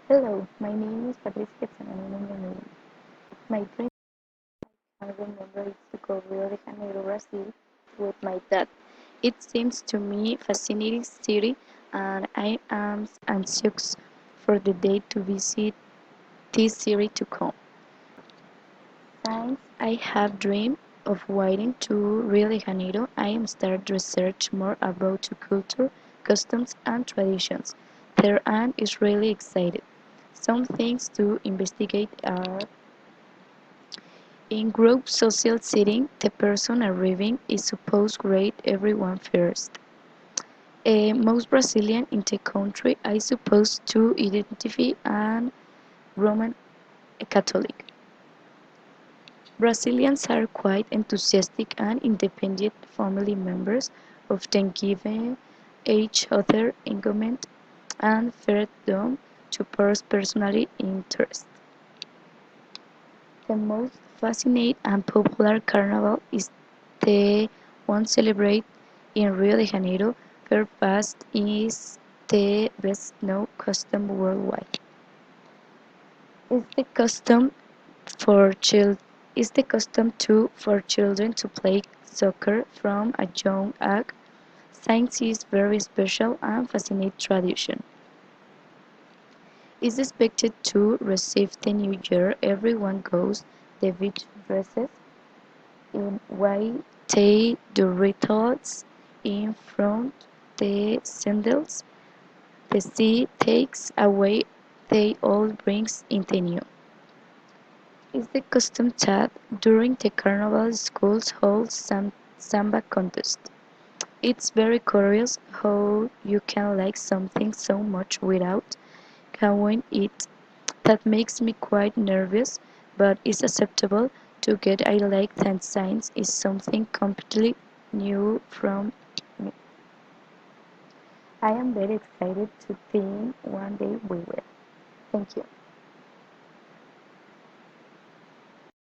Hello, my name is Patricia Tzananini. My dream I remember is to go Rio de Janeiro, Brazil with my dad. It seems to me fascinating city and I am anxious for the day to visit this city to come. Since I have dreamed of going to Rio de Janeiro, I am started research more about the culture, customs and traditions there and is really excited. Some things to investigate are in group social setting, the person arriving is supposed to greet everyone first. Most Brazilian in the country are supposed to identify as Roman Catholic. Brazilians are quite enthusiastic and independent family members, often giving each other engagement and freedom to pursue personal interests. The most fascinating and popular carnival is the one celebrated in Rio de Janeiro, where fast is the best known custom worldwide. Is the custom for chil- is the custom for children to play soccer from a young age. Science is very special and fascinating tradition. Is expected to receive the new year. Everyone goes the beach dresses in white they do rituals in front the sandals. The sea takes away the old brings in the new. It's the custom that during the carnival schools hold some samba contest. It's very curious how you can like something so much without knowing it. That makes me quite nervous, but it's acceptable to get I like that science is something completely new from me. I am very excited to think one day we will. Thank you.